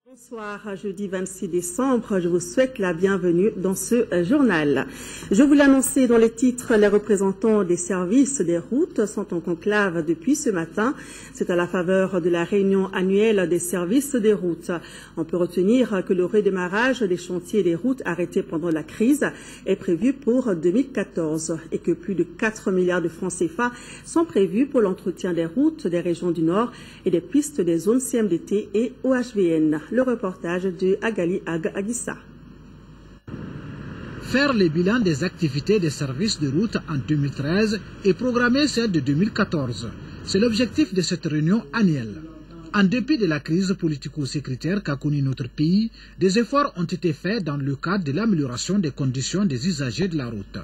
Bonsoir, jeudi 26 décembre, je vous souhaite la bienvenue dans ce journal. Je vous l'annonçais dans les titres, les représentants des services des routes sont en conclave depuis ce matin. C'est à la faveur de la réunion annuelle des services des routes. On peut retenir que le redémarrage des chantiers des routes arrêtés pendant la crise est prévu pour 2014 et que plus de 4 milliards de francs CFA sont prévus pour l'entretien des routes des régions du Nord et des pistes des zones CMDT et OHVN. Le reportage de Agali Agissa. Faire le bilan des activités des services de route en 2013 et programmer celle de 2014. C'est l'objectif de cette réunion annuelle. En dépit de la crise politico-sécuritaire qu'a connue notre pays, des efforts ont été faits dans le cadre de l'amélioration des conditions des usagers de la route.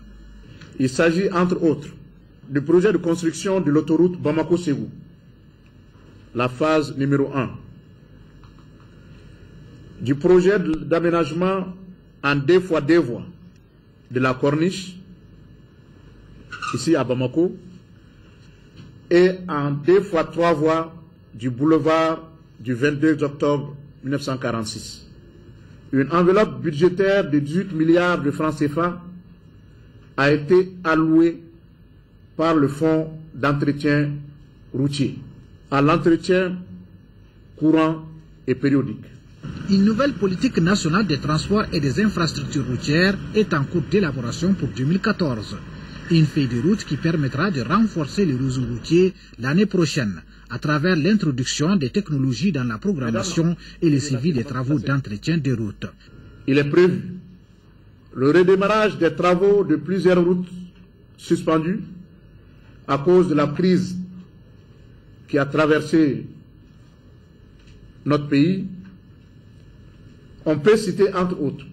Il s'agit entre autres du projet de construction de l'autoroute Bamako-Ségou, la phase numéro 1. Du projet d'aménagement en 2x2 voies de la Corniche, ici à Bamako, et en 2x3 voies du boulevard du 22 octobre 1946. Une enveloppe budgétaire de 18 milliards de francs CFA a été allouée par le Fonds d'entretien routier à l'entretien courant et périodique. Une nouvelle politique nationale des transports et des infrastructures routières est en cours d'élaboration pour 2014. Une feuille de route qui permettra de renforcer le réseau routier l'année prochaine à travers l'introduction des technologies dans la programmation et le suivi des travaux d'entretien des routes. Il est prévu le redémarrage des travaux de plusieurs routes suspendues à cause de la crise qui a traversé notre pays. On peut citer entre autres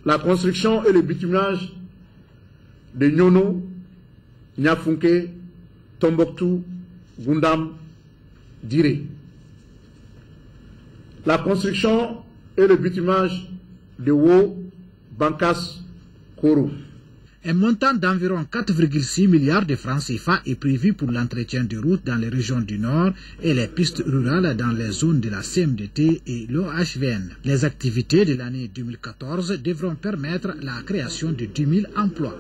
la construction et le bitumage de Nyono, Nyafunke, Tombouctou, Gundam, Diré. La construction et le bitumage de Wo, Bankas, Koro. Un montant d'environ 4,6 milliards de francs CFA est prévu pour l'entretien des routes dans les régions du Nord et les pistes rurales dans les zones de la CMDT et l'OHVN. Les activités de l'année 2014 devront permettre la création de 10 000 emplois.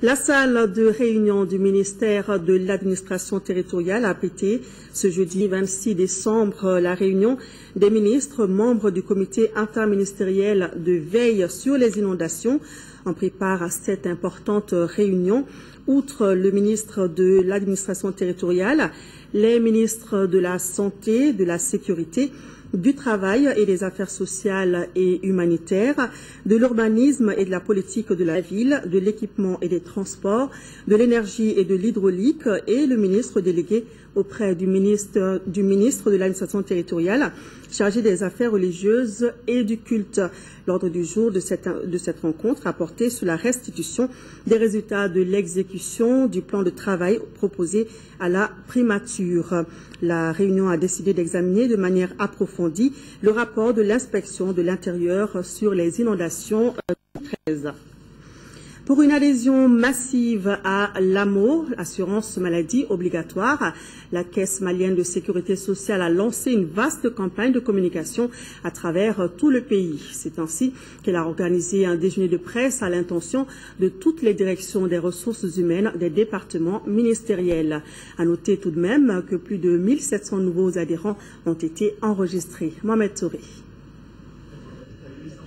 La salle de réunion du ministère de l'administration territoriale a abrité ce jeudi 26 décembre la réunion des ministres membres du comité interministériel de veille sur les inondations. On prépare à cette importante réunion, outre le ministre de l'administration territoriale, les ministres de la Santé, de la Sécurité, du Travail et des Affaires sociales et humanitaires, de l'urbanisme et de la politique de la ville, de l'équipement et des transports, de l'énergie et de l'hydraulique et le ministre délégué auprès du ministre de l'administration territoriale chargé des affaires religieuses et du culte. L'ordre du jour de cette rencontre a porté sur la restitution des résultats de l'exécution du plan de travail proposé à la primature. La réunion a décidé d'examiner de manière approfondie le rapport de l'inspection de l'intérieur sur les inondations 2013. Pour une adhésion massive à l'AMO, assurance maladie obligatoire, la Caisse malienne de sécurité sociale a lancé une vaste campagne de communication à travers tout le pays. C'est ainsi qu'elle a organisé un déjeuner de presse à l'intention de toutes les directions des ressources humaines des départements ministériels. À noter tout de même que plus de 1700 nouveaux adhérents ont été enregistrés. Mohamed Touré.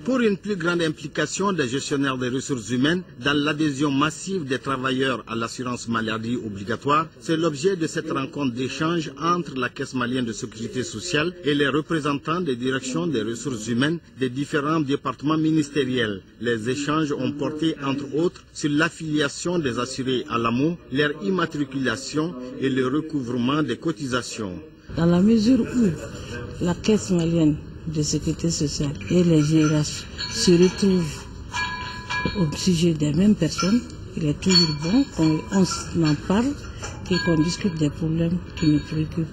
Pour une plus grande implication des gestionnaires des ressources humaines dans l'adhésion massive des travailleurs à l'assurance maladie obligatoire, c'est l'objet de cette rencontre d'échange entre la Caisse malienne de sécurité sociale et les représentants des directions des ressources humaines des différents départements ministériels. Les échanges ont porté entre autres sur l'affiliation des assurés à l'AMO, leur immatriculation et le recouvrement des cotisations. Dans la mesure où la Caisse malienne de sécurité sociale et les GRH se retrouvent au sujet des mêmes personnes, il est toujours bon qu'on en parle et qu'on discute des problèmes qui nous préoccupent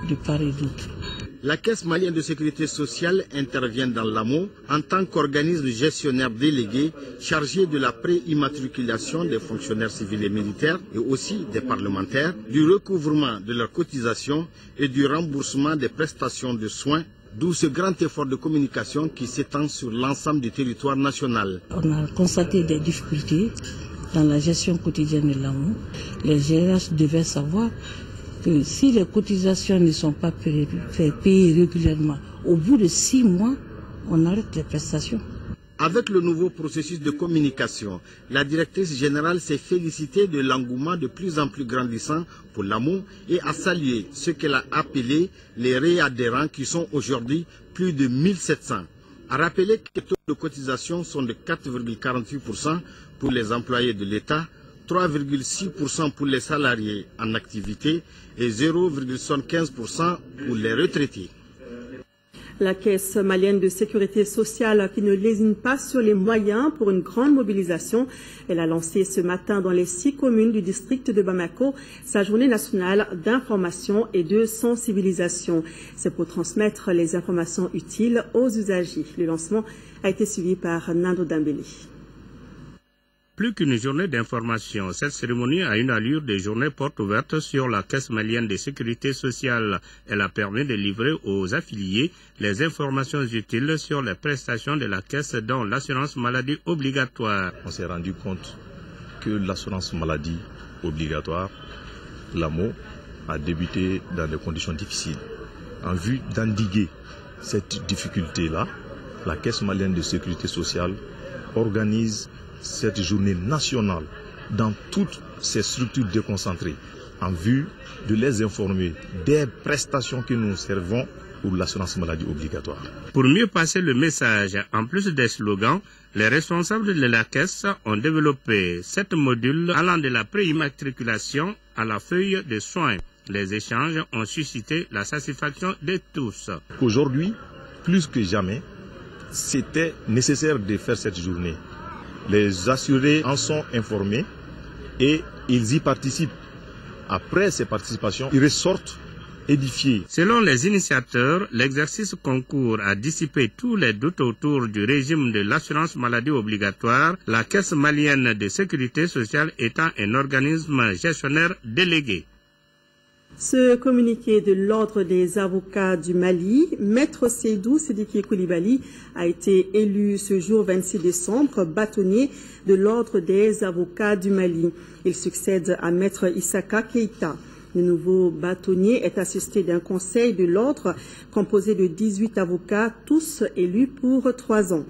de part et d'autre. La Caisse malienne de sécurité sociale intervient dans l'AMO en tant qu'organisme gestionnaire délégué chargé de la pré-immatriculation des fonctionnaires civils et militaires et aussi des parlementaires, du recouvrement de leurs cotisations et du remboursement des prestations de soins D'où ce grand effort de communication qui s'étend sur l'ensemble du territoire national. On a constaté des difficultés dans la gestion quotidienne de l'AMO. Les GRH devaient savoir que si les cotisations ne sont pas payées régulièrement, au bout de 6 mois, on arrête les prestations. Avec le nouveau processus de communication, la directrice générale s'est félicitée de l'engouement de plus en plus grandissant pour l'AMO et a salué ce qu'elle a appelé les réadhérents qui sont aujourd'hui plus de 1700. A rappelé que les taux de cotisation sont de 4,48% pour les employés de l'État, 3,6% pour les salariés en activité et 0,75% pour les retraités. La Caisse malienne de sécurité sociale qui ne lésine pas sur les moyens pour une grande mobilisation. Elle a lancé ce matin dans les 6 communes du district de Bamako sa journée nationale d'information et de sensibilisation. C'est pour transmettre les informations utiles aux usagers. Le lancement a été suivi par Nando Dambélé. Plus qu'une journée d'information, cette cérémonie a une allure de journée porte ouverte sur la Caisse malienne de sécurité sociale. Elle a permis de livrer aux affiliés les informations utiles sur les prestations de la Caisse, dont l'assurance maladie obligatoire. On s'est rendu compte que l'assurance maladie obligatoire, l'AMO, a débuté dans des conditions difficiles. En vue d'endiguer cette difficulté-là, la Caisse malienne de sécurité sociale organise cette journée nationale dans toutes ces structures déconcentrées en vue de les informer des prestations que nous servons pour l'assurance maladie obligatoire. Pour mieux passer le message, en plus des slogans, les responsables de la Caisse ont développé 7 modules allant de la préimmatriculation à la feuille de soins. Les échanges ont suscité la satisfaction de tous. Aujourd'hui, plus que jamais, c'était nécessaire de faire cette journée. Les assurés en sont informés et ils y participent. Après ces participations, ils ressortent édifiés. Selon les initiateurs, l'exercice concourt à dissiper tous les doutes autour du régime de l'assurance maladie obligatoire, la Caisse malienne de sécurité sociale étant un organisme gestionnaire délégué. Ce communiqué de l'Ordre des avocats du Mali, Maître Seydou Sidiki Koulibaly a été élu ce jour 26 décembre bâtonnier de l'Ordre des avocats du Mali. Il succède à Maître Issaka Keïta. Le nouveau bâtonnier est assisté d'un conseil de l'Ordre composé de 18 avocats, tous élus pour 3 ans.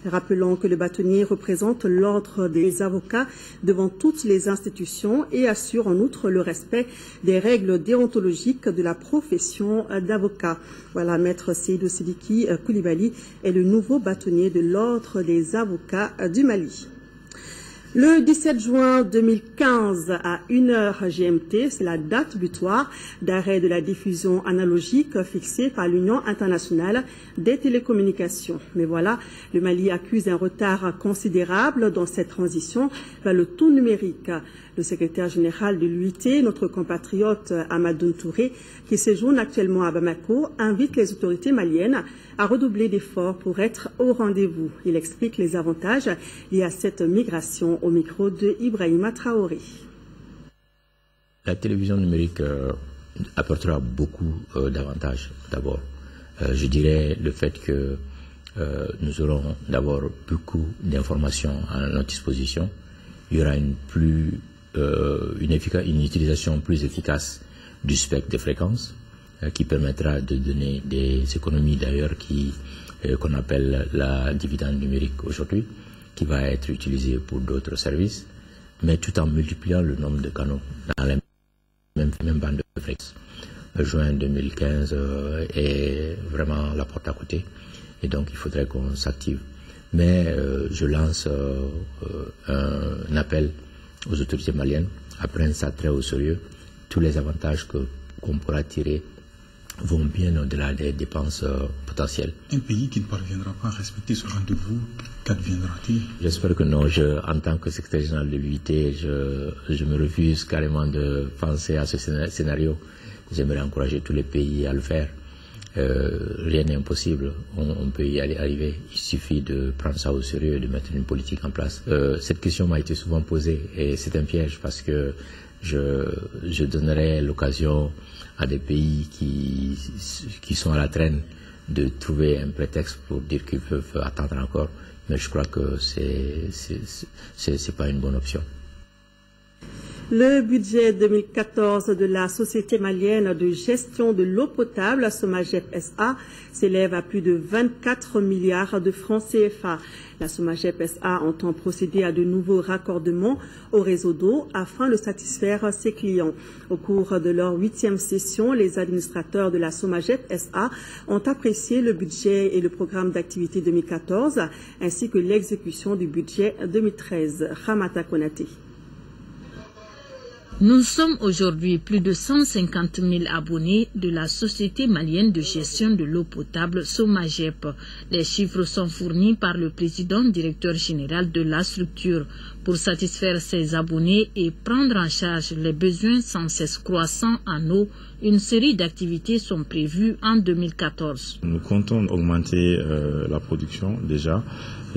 Rappelons que le bâtonnier représente l'ordre des avocats devant toutes les institutions et assure en outre le respect des règles déontologiques de la profession d'avocat. Voilà, Maître Seydou Sidiki Koulibaly est le nouveau bâtonnier de l'ordre des avocats du Mali. Le 17 juin 2015 à 1h GMT, c'est la date butoir d'arrêt de la diffusion analogique fixée par l'Union internationale des télécommunications. Mais voilà, le Mali accuse un retard considérable dans cette transition vers le tout numérique. Le secrétaire général de l'UIT, notre compatriote Amadoun Touré, qui séjourne actuellement à Bamako, invite les autorités maliennes à redoubler d'efforts pour être au rendez-vous. Il explique les avantages liés à cette migration au micro de Ibrahima Traoré. La télévision numérique apportera beaucoup d'avantages. D'abord, je dirais le fait que nous aurons d'abord beaucoup d'informations à notre disposition. Il y aura une utilisation plus efficace du spectre de fréquences qui permettra de donner des économies d'ailleurs qu'on appelle la dividende numérique aujourd'hui, qui va être utilisée pour d'autres services, mais tout en multipliant le nombre de canaux dans la même bande de fréquences. Juin 2015 est vraiment la porte à côté et donc il faudrait qu'on s'active. Mais je lance un appel aux autorités maliennes à prendre ça très au sérieux. Tous les avantages qu'on pourra tirer vont bien au-delà des dépenses potentielles. Un pays qui ne parviendra pas à respecter ce rendez-vous, qu'adviendra-t-il? J'espère que non. En tant que secrétaire général de l'UIT, je me refuse carrément de penser à ce scénario. J'aimerais encourager tous les pays à le faire. Rien n'est impossible, on peut y arriver. Il suffit de prendre ça au sérieux et de mettre une politique en place. Cette question m'a été souvent posée et c'est un piège parce que je donnerais l'occasion à des pays qui sont à la traîne de trouver un prétexte pour dire qu'ils peuvent attendre encore. Mais je crois que c'est pas une bonne option. Le budget 2014 de la Société malienne de gestion de l'eau potable, SOMAGEP SA, s'élève à plus de 24 milliards de francs CFA. La SOMAGEP SA entend procéder à de nouveaux raccordements au réseau d'eau afin de satisfaire ses clients. Au cours de leur 8e session, les administrateurs de la SOMAGEP SA ont apprécié le budget et le programme d'activité 2014 ainsi que l'exécution du budget 2013. Ramata Konaté. Nous sommes aujourd'hui plus de 150 000 abonnés de la Société malienne de gestion de l'eau potable SOMAGEP. Les chiffres sont fournis par le président directeur général de la structure. Pour satisfaire ses abonnés et prendre en charge les besoins sans cesse croissants en eau, une série d'activités sont prévues en 2014. Nous comptons augmenter la production déjà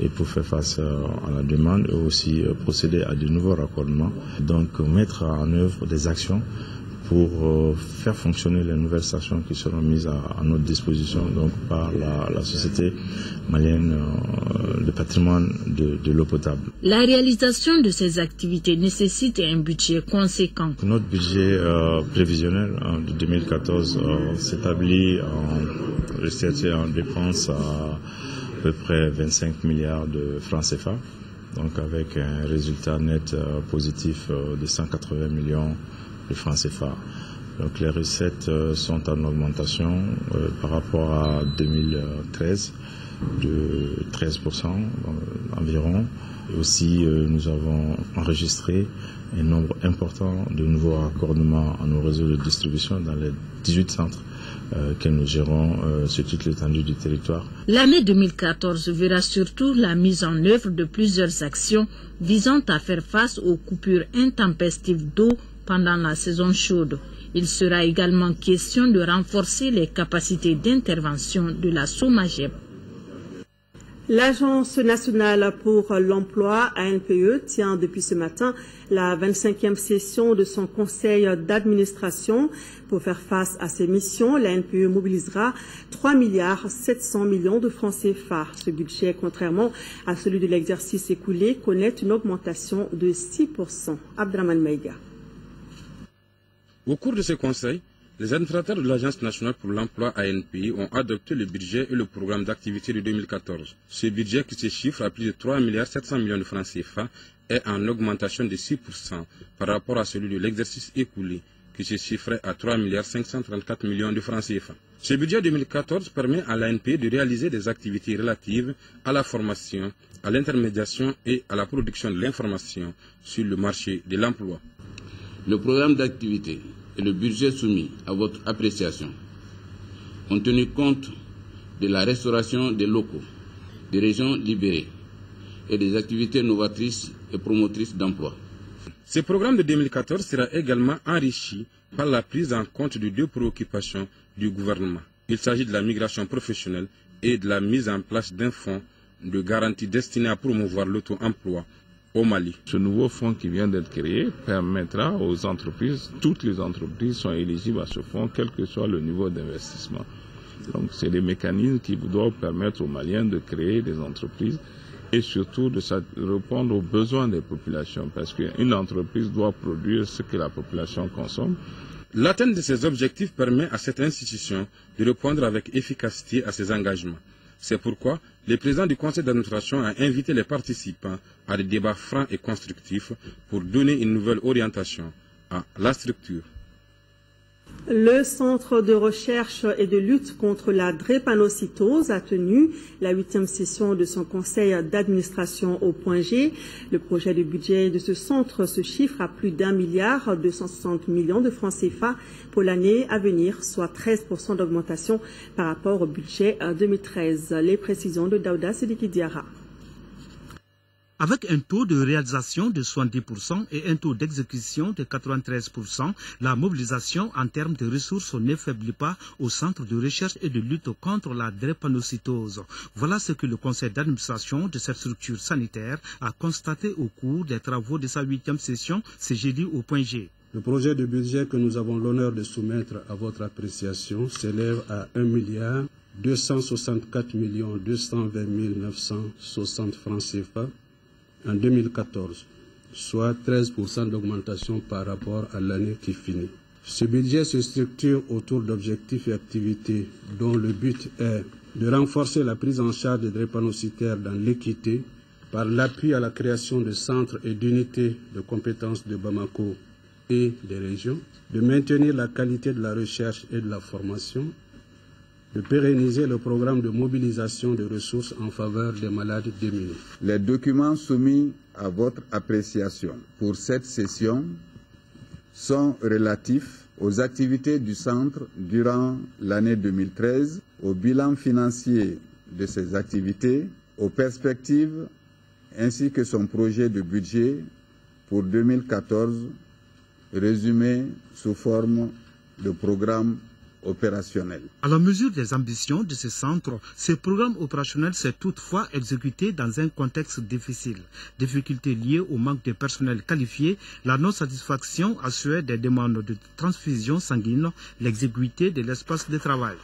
et pour faire face à la demande et aussi procéder à de nouveaux raccordements. Donc mettre en œuvre des actions pour faire fonctionner les nouvelles stations qui seront mises à notre disposition donc par la Société malienne de patrimoine de l'eau potable. La réalisation de ces activités nécessite un budget conséquent. Notre budget prévisionnel de 2014 s'établit en recettes et en dépenses à peu près 25 milliards de francs CFA, donc avec un résultat net positif de 180 millions de francs CFA. Donc les recettes sont en augmentation par rapport à 2013 de 13% environ. Et aussi nous avons enregistré un nombre important de nouveaux raccordements à nos réseaux de distribution dans les 18 centres que nous gérons sur toute l'étendue du territoire. L'année 2014 verra surtout la mise en œuvre de plusieurs actions visant à faire face aux coupures intempestives d'eau pendant la saison chaude. Il sera également question de renforcer les capacités d'intervention de la SOMAGEP. L'Agence nationale pour l'emploi, ANPE, tient depuis ce matin la 25e session de son conseil d'administration. Pour faire face à ces missions, l'ANPE mobilisera 3,7 milliards de francs CFA. Ce budget, contrairement à celui de l'exercice écoulé, connaît une augmentation de 6%. Abdraman Maïga. Au cours de ce conseil, les administrateurs de l'Agence nationale pour l'emploi ANPI ont adopté le budget et le programme d'activité de 2014. Ce budget, qui se chiffre à plus de 3,7 milliards de francs CFA, est en augmentation de 6% par rapport à celui de l'exercice écoulé, qui se chiffrait à 3,534 millions de francs CFA. Ce budget 2014 permet à l'ANPI de réaliser des activités relatives à la formation, à l'intermédiation et à la production de l'information sur le marché de l'emploi. Le programme d'activité et le budget soumis à votre appréciation ont tenu compte de la restauration des locaux, des régions libérées et des activités novatrices et promotrices d'emploi. Ce programme de 2014 sera également enrichi par la prise en compte de deux préoccupations du gouvernement. Il s'agit de la migration professionnelle et de la mise en place d'un fonds de garantie destiné à promouvoir l'auto-emploi au Mali. Ce nouveau fonds qui vient d'être créé permettra aux entreprises, toutes les entreprises sont éligibles à ce fonds, quel que soit le niveau d'investissement. Donc c'est des mécanismes qui doivent permettre aux Maliens de créer des entreprises et surtout de répondre aux besoins des populations, parce qu'une entreprise doit produire ce que la population consomme. L'atteinte de ces objectifs permet à cette institution de répondre avec efficacité à ses engagements. C'est pourquoi le président du conseil d'administration a invité les participants à des débats francs et constructifs pour donner une nouvelle orientation à la structure. Le Centre de recherche et de lutte contre la drépanocytose a tenu la 8e session de son conseil d'administration au Point G. Le projet de budget de ce centre se chiffre à plus d'1,260 milliard de francs CFA pour l'année à venir, soit 13% d'augmentation par rapport au budget 2013. Les précisions de Daouda Sidiki Diarra. Avec un taux de réalisation de 70% et un taux d'exécution de 93%, la mobilisation en termes de ressources ne faiblit pas au Centre de recherche et de lutte contre la drépanocytose. Voilà ce que le conseil d'administration de cette structure sanitaire a constaté au cours des travaux de sa 8e session ce jeudi au Point G. Le projet de budget que nous avons l'honneur de soumettre à votre appréciation s'élève à 1,260 264 220 960 francs CFA en 2014, soit 13% d'augmentation par rapport à l'année qui finit. Ce budget se structure autour d'objectifs et activités dont le but est de renforcer la prise en charge des drépanocytaires dans l'équité par l'appui à la création de centres et d'unités de compétences de Bamako et des régions, de maintenir la qualité de la recherche et de la formation, de pérenniser le programme de mobilisation de ressources en faveur des malades démunis. Les documents soumis à votre appréciation pour cette session sont relatifs aux activités du centre durant l'année 2013, au bilan financier de ces activités, aux perspectives ainsi que son projet de budget pour 2014, résumé sous forme de programme opérationnel. À la mesure des ambitions de ce centre, ce programme opérationnel s'est toutefois exécuté dans un contexte difficile. Difficultés liées au manque de personnel qualifié, la non-satisfaction assurée des demandes de transfusion sanguine, l'exiguïté de l'espace de travail.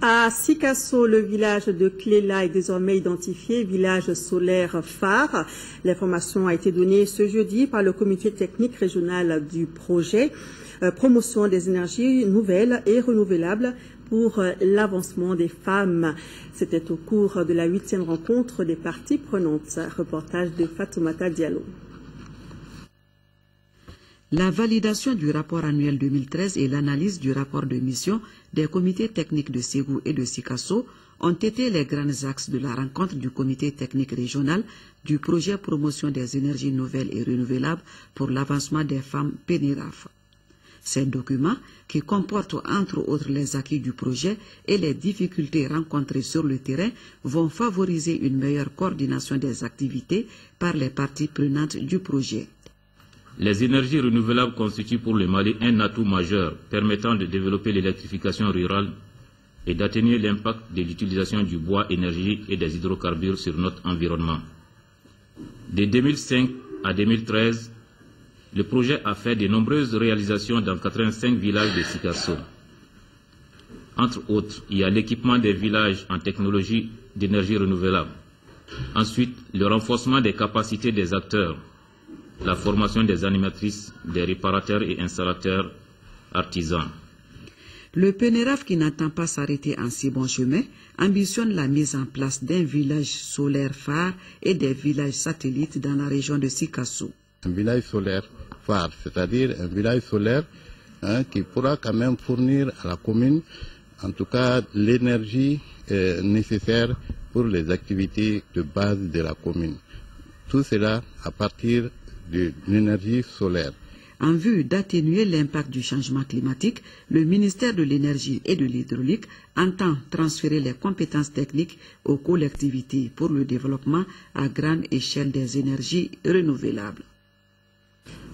À Sikasso, le village de Cléla est désormais identifié village solaire phare. L'information a été donnée ce jeudi par le comité technique régional du projet promotion des énergies nouvelles et renouvelables pour l'avancement des femmes. C'était au cours de la 8e rencontre des parties prenantes. Reportage de Fatoumata Diallo. La validation du rapport annuel 2013 et l'analyse du rapport de mission des comités techniques de Ségou et de Sikasso ont été les grands axes de la rencontre du comité technique régional du projet promotion des énergies nouvelles et renouvelables pour l'avancement des femmes PENIRAF. Ces documents, qui comportent entre autres les acquis du projet et les difficultés rencontrées sur le terrain, vont favoriser une meilleure coordination des activités par les parties prenantes du projet. Les énergies renouvelables constituent pour le Mali un atout majeur permettant de développer l'électrification rurale et d'atténuer l'impact de l'utilisation du bois énergie et des hydrocarbures sur notre environnement. De 2005 à 2013, le projet a fait de nombreuses réalisations dans 85 villages de Sikasso. Entre autres, il y a l'équipement des villages en technologie d'énergie renouvelable. Ensuite, le renforcement des capacités des acteurs, la formation des animatrices, des réparateurs et installateurs artisans. Le PENIRAF, qui n'entend pas s'arrêter en si bon chemin, ambitionne la mise en place d'un village solaire phare et des villages satellites dans la région de Sikasso. Un village solaire phare, c'est-à-dire un village solaire qui pourra quand même fournir à la commune, en tout cas, l'énergie nécessaire pour les activités de base de la commune. Tout cela à partir de l'énergie solaire. En vue d'atténuer l'impact du changement climatique, le ministère de l'Énergie et de l'Hydraulique entend transférer les compétences techniques aux collectivités pour le développement à grande échelle des énergies renouvelables.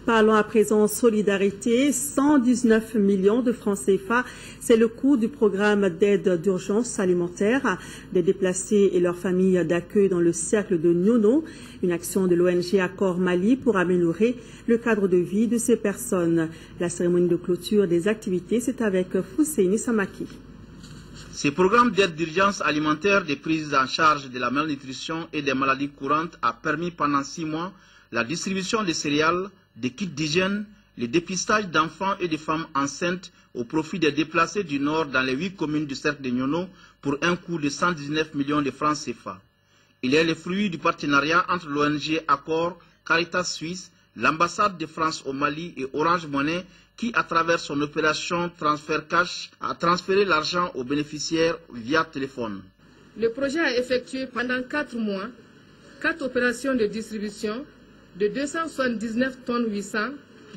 Parlons à présent solidarité. 119 millions de francs CFA, c'est le coût du programme d'aide d'urgence alimentaire des déplacés et leurs familles d'accueil dans le cercle de Nyono, une action de l'ONG Accord Mali pour améliorer le cadre de vie de ces personnes. La cérémonie de clôture des activités, c'est avec Fousseini Samaki. Ce programme d'aide d'urgence alimentaire des prises en charge de la malnutrition et des maladies courantes a permis pendant 6 mois la distribution de céréales, des kits d'hygiène, le dépistage d'enfants et de femmes enceintes au profit des déplacés du Nord dans les 8 communes du cercle de Nyono pour un coût de 119 millions de francs CFA. Il est le fruit du partenariat entre l'ONG Accord, Caritas Suisse, l'ambassade de France au Mali et Orange Money qui, à travers son opération Transfert Cash, a transféré l'argent aux bénéficiaires via téléphone. Le projet a effectué pendant 4 mois 4 opérations de distribution de 279 tonnes 800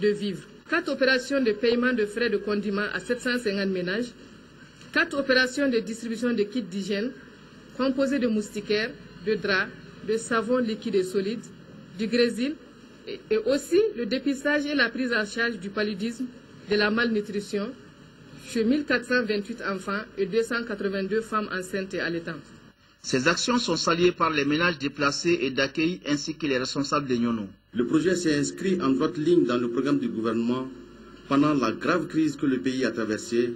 de vivres, 4 opérations de paiement de frais de condiment à 750 ménages, 4 opérations de distribution de kits d'hygiène composés de moustiquaires, de draps, de savon liquide et solide, du grésil et aussi le dépistage et la prise en charge du paludisme, de la malnutrition chez 1428 enfants et 282 femmes enceintes et allaitantes. Ces actions sont saluées par les ménages déplacés et d'accueil ainsi que les responsables de Nyono. Le projet s'est inscrit en droite ligne dans le programme du gouvernement pendant la grave crise que le pays a traversée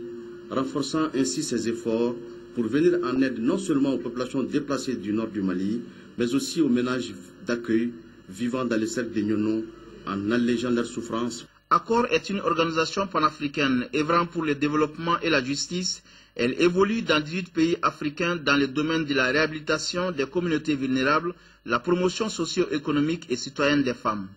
renforçant ainsi ses efforts pour venir en aide non seulement aux populations déplacées du nord du Mali, mais aussi aux ménages d'accueil vivant dans les cercles des Nyono en allégeant leurs souffrances. Accor est une organisation panafricaine œuvrant pour le développement et la justice. Elle évolue dans 18 pays africains dans les domaines de la réhabilitation des communautés vulnérables, la promotion socio-économique et citoyenne des femmes.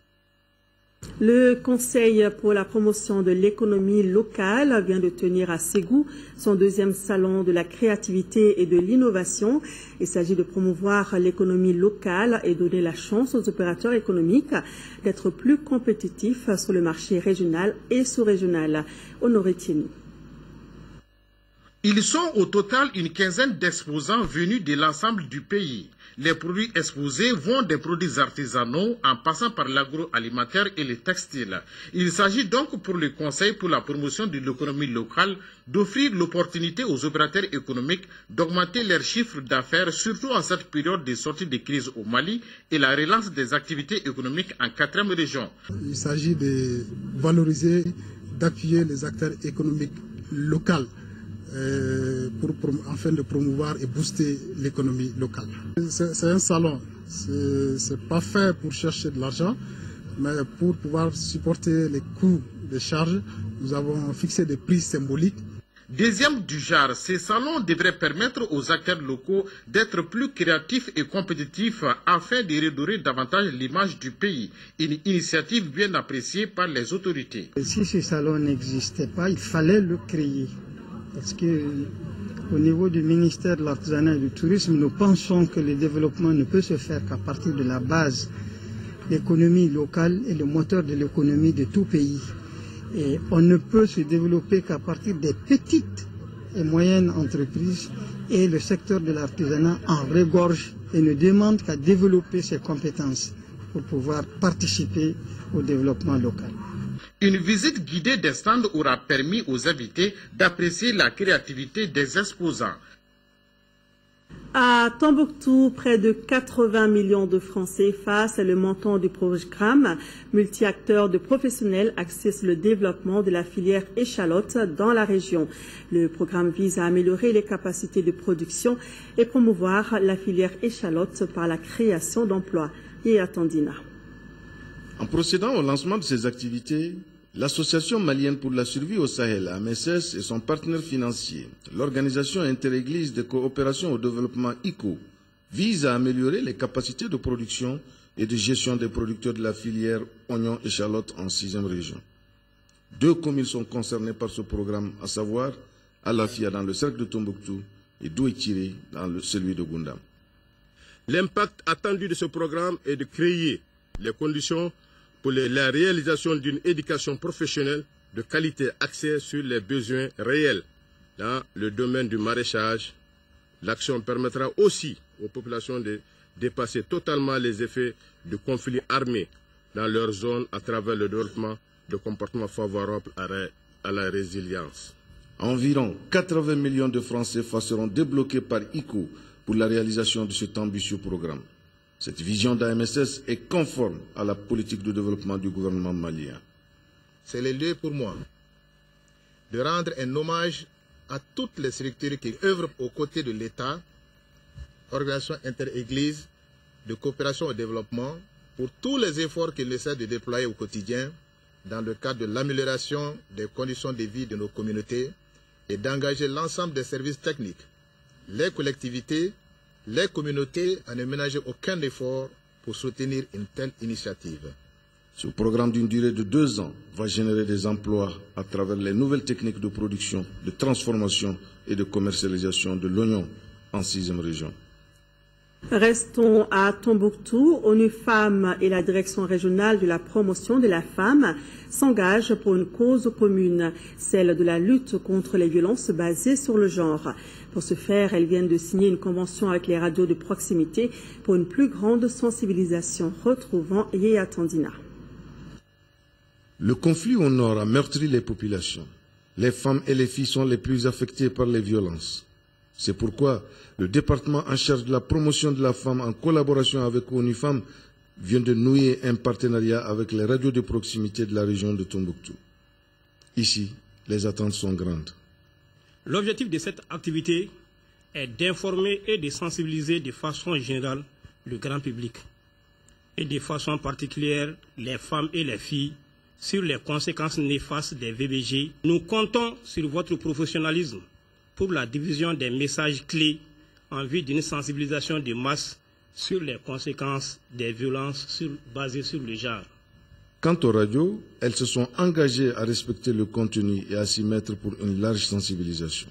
Le Conseil pour la promotion de l'économie locale vient de tenir à Ségou son deuxième salon de la créativité et de l'innovation. Il s'agit de promouvoir l'économie locale et donner la chance aux opérateurs économiques d'être plus compétitifs sur le marché régional et sous-régional. Honoré Tieni. Ils sont au total une quinzaine d'exposants venus de l'ensemble du pays. Les produits exposés vont des produits artisanaux en passant par l'agroalimentaire et les textiles. Il s'agit donc pour le Conseil pour la promotion de l'économie locale d'offrir l'opportunité aux opérateurs économiques d'augmenter leurs chiffres d'affaires, surtout en cette période de sortie de crise au Mali et la relance des activités économiques en 4e région. Il s'agit de valoriser, d'appuyer les acteurs économiques locaux afin de promouvoir et booster l'économie locale. C'est un salon, c'est pas fait pour chercher de l'argent, mais pour pouvoir supporter les coûts des charges, nous avons fixé des prix symboliques. Deuxième du genre, ces salons devraient permettre aux acteurs locaux d'être plus créatifs et compétitifs afin de redorer davantage l'image du pays. Une initiative bien appréciée par les autorités. Si ce salon n'existait pas, il fallait le créer. Parce qu'au niveau du ministère de l'Artisanat et du Tourisme, nous pensons que le développement ne peut se faire qu'à partir de la base. L'économie locale est le moteur de l'économie de tout pays. Et on ne peut se développer qu'à partir des petites et moyennes entreprises. Et le secteur de l'artisanat en regorge et ne demande qu'à développer ses compétences pour pouvoir participer au développement local. Une visite guidée des stands aura permis aux invités d'apprécier la créativité des exposants. À Tombouctou, près de 80 millions de francs CFA, c'est le montant du programme multi-acteurs de professionnels axé sur le développement de la filière échalote dans la région. Le programme vise à améliorer les capacités de production et promouvoir la filière échalote par la création d'emplois. Et attendina. En procédant au lancement de ces activités, l'Association malienne pour la survie au Sahel, AMSS, et son partenaire financier, l'Organisation interéglise de coopération au développement ICO, visent à améliorer les capacités de production et de gestion des producteurs de la filière oignons échalotes en 6e région. 2 communes sont concernées par ce programme, à savoir Alafia dans le cercle de Tombouctou et Douétiré dans celui de Goundam. L'impact attendu de ce programme est de créer les conditions pour la réalisation d'une éducation professionnelle de qualité axée sur les besoins réels dans le domaine du maraîchage. L'action permettra aussi aux populations de dépasser totalement les effets de conflits armés dans leur zone à travers le développement de comportements favorables à la résilience. Environ 80 millions de francs CFA seront débloqués par ICO pour la réalisation de cet ambitieux programme. Cette vision d'AMSS est conforme à la politique de développement du gouvernement malien. C'est le lieu pour moi de rendre un hommage à toutes les structures qui œuvrent aux côtés de l'État, organisations inter-églises, de coopération au développement, pour tous les efforts qu'ils essaient de déployer au quotidien dans le cadre de l'amélioration des conditions de vie de nos communautés et d'engager l'ensemble des services techniques, les collectivités, les communautés à ne ménager aucun effort pour soutenir une telle initiative. Ce programme d'une durée de 2 ans va générer des emplois à travers les nouvelles techniques de production, de transformation et de commercialisation de l'oignon en 6e région. Restons à Tombouctou. ONU Femmes et la Direction régionale de la promotion de la femme s'engagent pour une cause commune, celle de la lutte contre les violences basées sur le genre. Pour ce faire, elles viennent de signer une convention avec les radios de proximité pour une plus grande sensibilisation. Retrouvant Yéa Tandina. Le conflit au nord a meurtri les populations. Les femmes et les filles sont les plus affectées par les violences. C'est pourquoi le département en charge de la promotion de la femme, en collaboration avec ONU Femmes, vient de nouer un partenariat avec les radios de proximité de la région de Tombouctou. Ici, les attentes sont grandes. L'objectif de cette activité est d'informer et de sensibiliser de façon générale le grand public et de façon particulière les femmes et les filles sur les conséquences néfastes des VBG. Nous comptons sur votre professionnalisme pour la diffusion des messages clés en vue d'une sensibilisation de masse sur les conséquences des violences basées sur le genre. Quant aux radios, elles se sont engagées à respecter le contenu et à s'y mettre pour une large sensibilisation.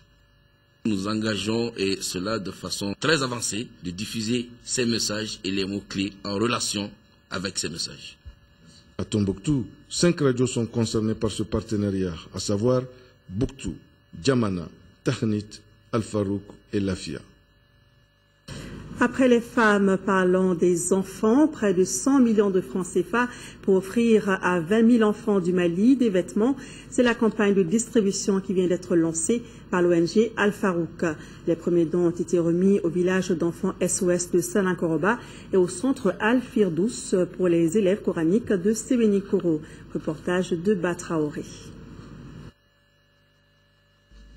Nous engageons, et cela de façon très avancée, de diffuser ces messages et les mots-clés en relation avec ces messages. À Tombouctou, 5 radios sont concernées par ce partenariat, à savoir Bouctou, Djamana, Tahnit, Al-Farouk et Lafia. Après les femmes, parlons des enfants. Près de 100 millions de francs CFA pour offrir à 20 000 enfants du Mali des vêtements. C'est la campagne de distribution qui vient d'être lancée par l'ONG Al-Farouk. Les premiers dons ont été remis au village d'enfants SOS de Salankoroba et au centre Al-Firdous pour les élèves coraniques de Sébenikoro. Reportage de Batraoré.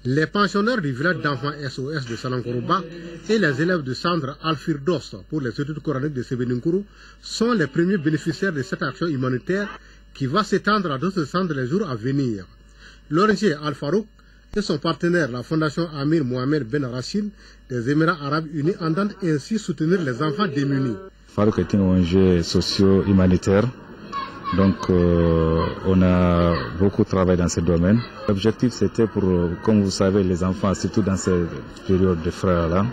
Les pensionnaires du village d'enfants SOS de Salankoroba et les élèves du centre Al-Firdos pour les études coraniques de Sébenikoro sont les premiers bénéficiaires de cette action humanitaire qui va s'étendre à d'autres centres les jours à venir. L'ONG Al-Farouk et son partenaire, la Fondation Amir Mohamed Ben Rachid des Émirats Arabes Unis, entendent ainsi soutenir les enfants démunis. Farouk est une ONG socio-humanitaire. Donc, on a beaucoup travaillé dans ce domaine. L'objectif, c'était pour, comme vous savez, les enfants, surtout dans cette période de froid-là,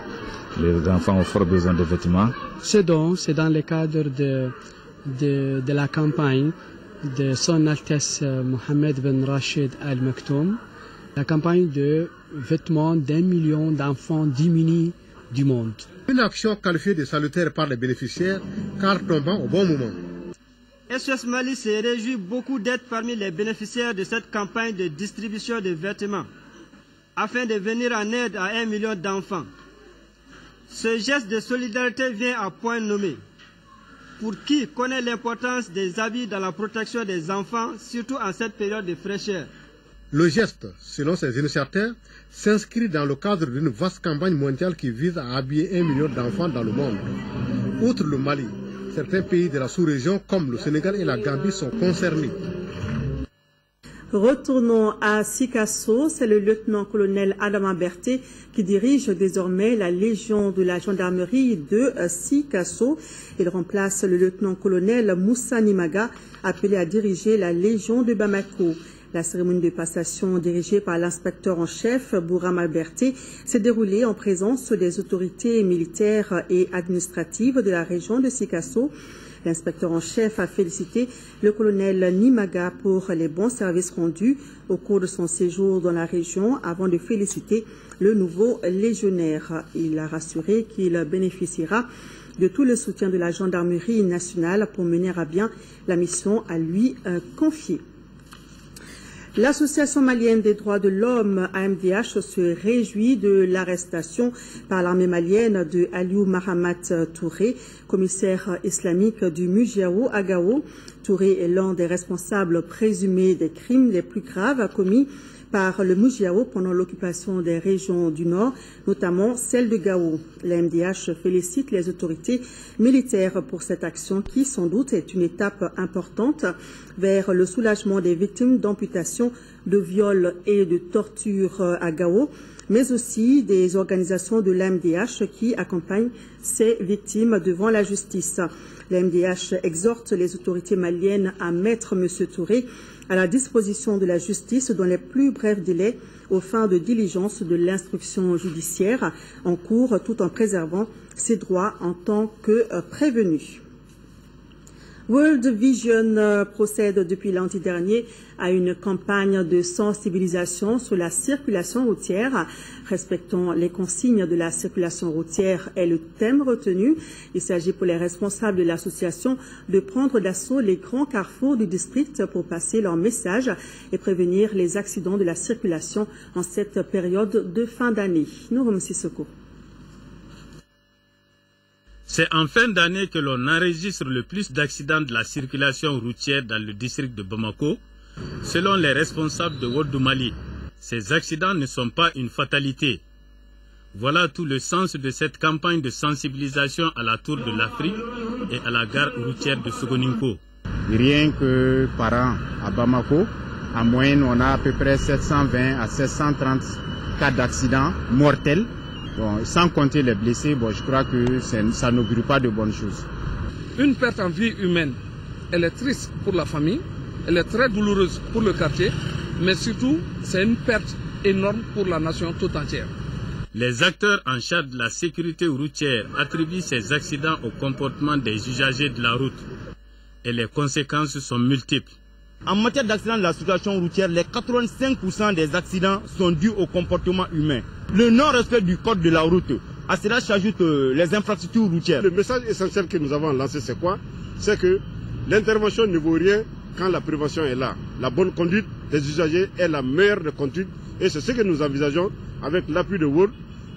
les enfants ont fort besoin de vêtements. Ce don, c'est dans le cadre de la campagne de Son Altesse Mohamed Ben Rachid Al Maktoum, la campagne de vêtements d'1 million d'enfants démunis du monde. Une action qualifiée de salutaire par les bénéficiaires, car tombant au bon moment. SOS Mali se réjouit beaucoup d'être parmi les bénéficiaires de cette campagne de distribution de vêtements, afin de venir en aide à 1 million d'enfants. Ce geste de solidarité vient à point nommé. Pour qui connaît l'importance des habits dans la protection des enfants, surtout en cette période de fraîcheur. Le geste, selon ces initiateurs, s'inscrit dans le cadre d'une vaste campagne mondiale qui vise à habiller 1 million d'enfants dans le monde. Outre le Mali, certains pays de la sous-région comme le Sénégal et la Gambie sont concernés. Retournons à Sikasso, c'est le lieutenant-colonel Adama Berté qui dirige désormais la Légion de la gendarmerie de Sikasso. Il remplace le lieutenant-colonel Moussa Nimaga, appelé à diriger la Légion de Bamako. La cérémonie de passation dirigée par l'inspecteur en chef, Bourama Berté, s'est déroulée en présence des autorités militaires et administratives de la région de Sikasso. L'inspecteur en chef a félicité le colonel Nimaga pour les bons services rendus au cours de son séjour dans la région avant de féliciter le nouveau légionnaire. Il a rassuré qu'il bénéficiera de tout le soutien de la gendarmerie nationale pour mener à bien la mission à lui confiée. L'Association malienne des droits de l'homme, AMDH, se réjouit de l'arrestation par l'armée malienne de Aliou Mahamat Touré, commissaire islamique du Mujiao à Gao. Touré est l'un des responsables présumés des crimes les plus graves commis par le Mujiao pendant l'occupation des régions du Nord, notamment celle de Gao. L'AMDH félicite les autorités militaires pour cette action qui, sans doute, est une étape importante vers le soulagement des victimes d'amputation, de viols et de torture à Gao, mais aussi des organisations de l'AMDH qui accompagnent ces victimes devant la justice. L'AMDH exhorte les autorités maliennes à mettre M. Touré à la disposition de la justice dans les plus brefs délais aux fins de diligence de l'instruction judiciaire en cours tout en préservant ses droits en tant que prévenu. World Vision procède depuis lundi dernier à une campagne de sensibilisation sur la circulation routière. Respectons les consignes de la circulation routière est le thème retenu. Il s'agit pour les responsables de l'association de prendre d'assaut les grands carrefours du district pour passer leur message et prévenir les accidents de la circulation en cette période de fin d'année. Nourom Sissoko. C'est en fin d'année que l'on enregistre le plus d'accidents de la circulation routière dans le district de Bamako, selon les responsables de World du Mali. Ces accidents ne sont pas une fatalité. Voilà tout le sens de cette campagne de sensibilisation à la Tour de l'Afrique et à la gare routière de Sogoninko. Rien que par an à Bamako, en moyenne, on a à peu près 720 à 730 cas d'accidents mortels. Bon, sans compter les blessés, bon, je crois que ça n'augure pas de bonnes choses. Une perte en vie humaine, elle est triste pour la famille, elle est très douloureuse pour le quartier, mais surtout, c'est une perte énorme pour la nation tout entière. Les acteurs en charge de la sécurité routière attribuent ces accidents au comportement des usagers de la route. Et les conséquences sont multiples. En matière d'accidents de la circulation routière, les 85% des accidents sont dus au comportement humain. Le non-respect du code de la route, à cela s'ajoutent les infrastructures routières. Le message essentiel que nous avons lancé, c'est quoi? C'est que l'intervention ne vaut rien quand la prévention est là. La bonne conduite des usagers est la meilleure des conduites. Et c'est ce que nous envisageons avec l'appui de World,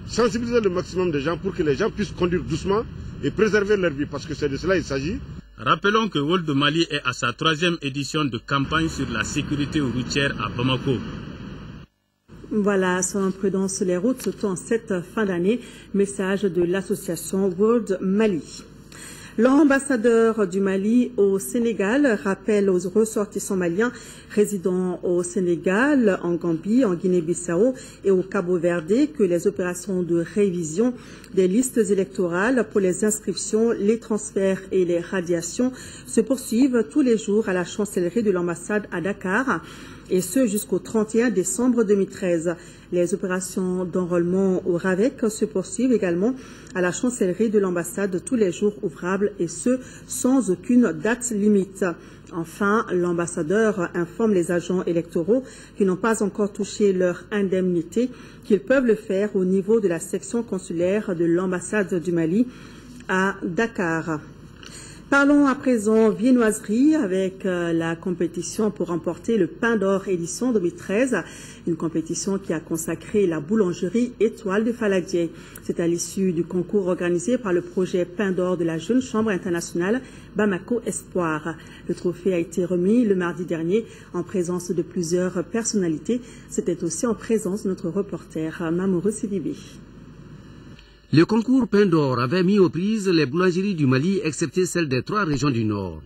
sensibiliser le maximum de gens pour que les gens puissent conduire doucement et préserver leur vie, parce que c'est de cela qu'il s'agit. Rappelons que World Mali est à sa 3e édition de campagne sur la sécurité routière à Bamako. Voilà, soyons prudents sur les routes, surtout en cette fin d'année. Message de l'association World Mali. L'ambassadeur du Mali au Sénégal rappelle aux ressortissants maliens résidant au Sénégal, en Gambie, en Guinée-Bissau et au Cabo-Verde que les opérations de révision des listes électorales pour les inscriptions, les transferts et les radiations se poursuivent tous les jours à la chancellerie de l'ambassade à Dakar, et ce jusqu'au 31 décembre 2013. Les opérations d'enrôlement au RAVEC se poursuivent également à la chancellerie de l'ambassade tous les jours ouvrables, et ce sans aucune date limite. Enfin, l'ambassadeur informe les agents électoraux qui n'ont pas encore touché leur indemnité qu'ils peuvent le faire au niveau de la section consulaire de l'ambassade du Mali à Dakar. Parlons à présent viennoiserie avec la compétition pour remporter le Pain d'Or édition 2013, une compétition qui a consacré la boulangerie Étoile de Faladier. C'est à l'issue du concours organisé par le projet Pain d'Or de la Jeune Chambre internationale Bamako Espoir. Le trophée a été remis le mardi dernier en présence de plusieurs personnalités. C'était aussi en présence de notre reporter Mamourou Sidibé. Le concours Pain d'Or avait mis aux prises les boulangeries du Mali, excepté celles des 3 régions du Nord.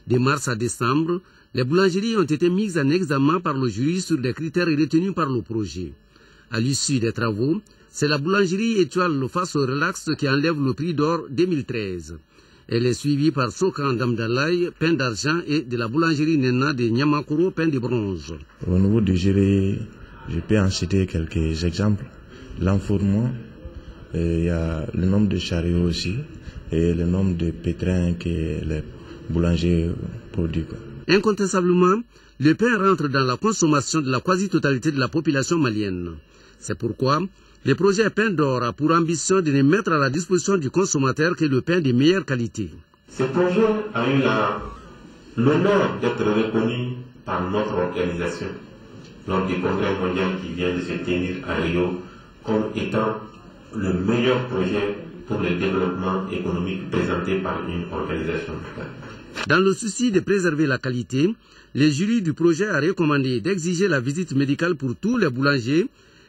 De mars à décembre, les boulangeries ont été mises en examen par le jury sur des critères retenus par le projet. À l'issue des travaux, c'est la boulangerie Étoile face au relax qui enlève le prix d'or 2013. Elle est suivie par Sokan Damdalaï, pain d'argent, et de la boulangerie Nena de Nyamakoro, pain de bronze. Au niveau du jury, je peux en citer quelques exemples. L'enfournement, il y a le nombre de chariots aussi, et le nombre de pétrins que les boulangers produisent. Incontestablement, le pain rentre dans la consommation de la quasi-totalité de la population malienne. C'est pourquoi le projet Pain d'Or a pour ambition de ne mettre à la disposition du consommateur que le pain de meilleure qualité. Ce projet a eu l'honneur d'être reconnu par notre organisation lors du congrès mondial qui vient de se tenir à Rio comme étant le meilleur projet pour le développement économique présenté par une organisation locale. Dans le souci de préserver la qualité, le jury du projet a recommandé d'exiger la visite médicale pour tous les boulangers,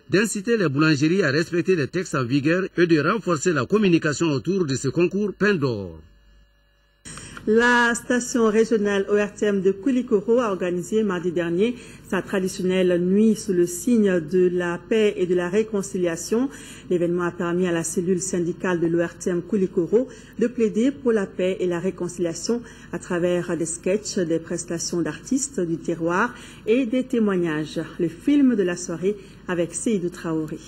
d'inciter les boulangeries à respecter les textes en vigueur et de renforcer la communication autour de ce concours Pain d'Or. La station régionale ORTM de Koulikoro a organisé mardi dernier sa traditionnelle nuit sous le signe de la paix et de la réconciliation. L'événement a permis à la cellule syndicale de l'ORTM Koulikoro de plaider pour la paix et la réconciliation à travers des sketchs, des prestations d'artistes du terroir et des témoignages. Le film de la soirée avec Seydou Traoré.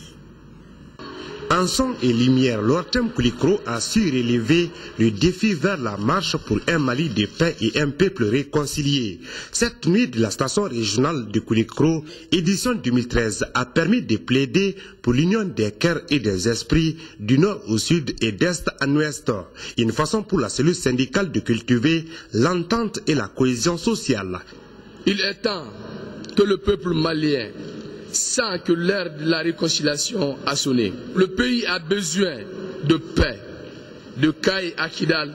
En son et lumière, l'ORTM Koulikoro a su relever le défi vers la marche pour un Mali de paix et un peuple réconcilié. Cette nuit de la station régionale de Koulikoro, édition 2013, a permis de plaider pour l'union des cœurs et des esprits du nord au sud et d'est en ouest. Une façon pour la cellule syndicale de cultiver l'entente et la cohésion sociale. Il est temps que le peuple malien sent que l'heure de la réconciliation a sonné. Le pays a besoin de paix, de Kaï à Kidal,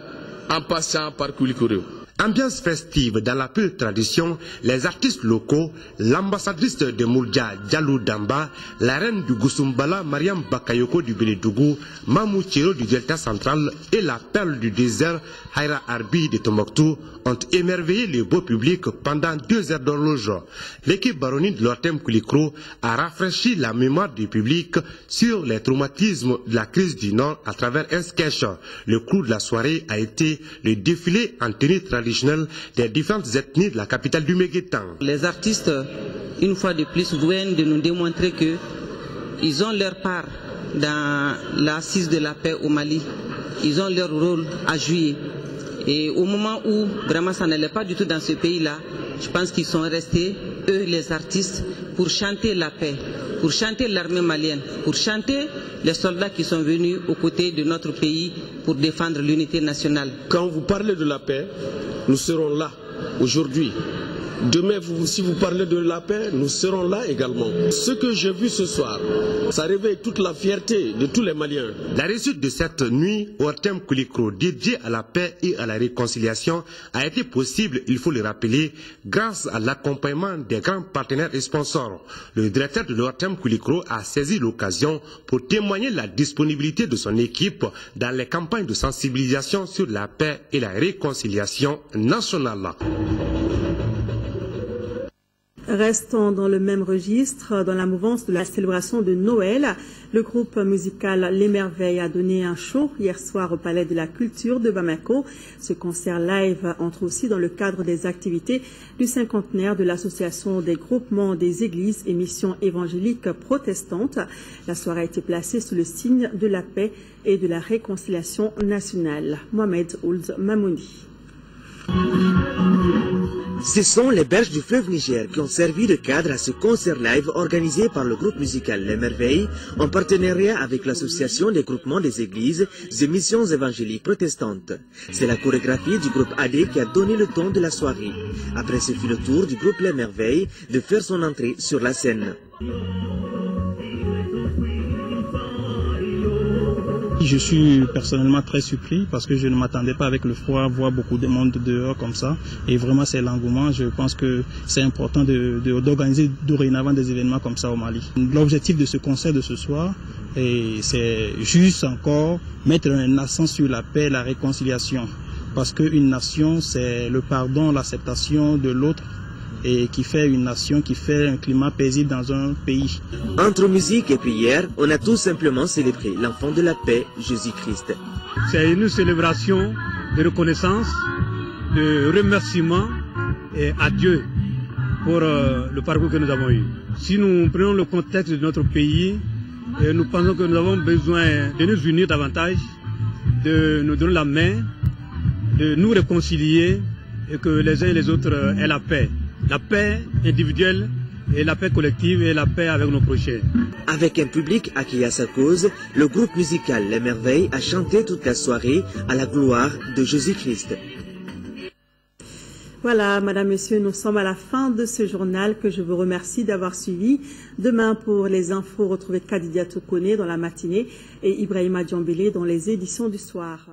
en passant par Koulikoro. Ambiance festive dans la pure tradition, les artistes locaux, l'ambassadrice de Mourdia Diallo Damba, la reine du Goussoumbala Mariam Bakayoko du Bélédougou, Mamou Tchero du Delta Central et la perle du désert Haïra Arbi de Tombouctou ont émerveillé le beau public pendant 2 heures d'horloge. L'équipe baronnie de l'Ortem Koulikro a rafraîchi la mémoire du public sur les traumatismes de la crise du Nord à travers un sketch. Le clou de la soirée a été le défilé en tenue traditionnelle des différentes ethnies de la capitale du Méguétan. Les artistes, une fois de plus, viennent de nous démontrer qu'ils ont leur part dans l'assise de la paix au Mali. Ils ont leur rôle à jouer. Et au moment où vraiment ça n'allait pas du tout dans ce pays-là, je pense qu'ils sont restés, eux les artistes, pour chanter la paix, pour chanter l'armée malienne, pour chanter les soldats qui sont venus aux côtés de notre pays pour défendre l'unité nationale. Quand vous parlez de la paix, nous serons là aujourd'hui. Demain, si vous parlez de la paix, nous serons là également. Ce que j'ai vu ce soir, ça réveille toute la fierté de tous les Maliens. La réussite de cette nuit au Ortem Koulikro dédiée à la paix et à la réconciliation a été possible, il faut le rappeler, grâce à l'accompagnement des grands partenaires et sponsors. Le directeur de l'Ortem Koulikro a saisi l'occasion pour témoigner la disponibilité de son équipe dans les campagnes de sensibilisation sur la paix et la réconciliation nationale. Restons dans le même registre, dans la mouvance de la célébration de Noël. Le groupe musical Les Merveilles a donné un show hier soir au Palais de la Culture de Bamako. Ce concert live entre aussi dans le cadre des activités du cinquantenaire de l'Association des groupements des églises et missions évangéliques protestantes. La soirée a été placée sous le signe de la paix et de la réconciliation nationale. Mohamed Ould Mamouni. Ce sont les berges du fleuve Niger qui ont servi de cadre à ce concert live organisé par le groupe musical Les Merveilles en partenariat avec l'Association des groupements des églises et missions évangéliques protestantes. C'est la chorégraphie du groupe AD qui a donné le ton de la soirée. Après ce fut le tour du groupe Les Merveilles de faire son entrée sur la scène. Je suis personnellement très surpris parce que je ne m'attendais pas avec le froid à voir beaucoup de monde dehors comme ça. Et vraiment c'est l'engouement. Je pense que c'est important d'organiser dorénavant des événements comme ça au Mali. L'objectif de ce concert de ce soir, c'est juste encore mettre un accent sur la paix, la réconciliation. Parce qu'une nation, c'est le pardon, l'acceptation de l'autre, et qui fait une nation, qui fait un climat paisible dans un pays. Entre musique et prière, on a tout simplement célébré l'enfant de la paix, Jésus-Christ. C'est une célébration de reconnaissance, de remerciement à Dieu pour le parcours que nous avons eu. Si nous prenons le contexte de notre pays, nous pensons que nous avons besoin de nous unir davantage, de nous donner la main, de nous réconcilier et que les uns et les autres aient la paix. La paix individuelle et la paix collective et la paix avec nos prochains. Avec un public acquis à sa cause, le groupe musical Les Merveilles a chanté toute la soirée à la gloire de Jésus-Christ. Voilà, Madame, Monsieur, nous sommes à la fin de ce journal que je vous remercie d'avoir suivi. Demain, pour les infos, retrouvez Kadidia Tokone dans la matinée et Ibrahima Djambélé dans les éditions du soir.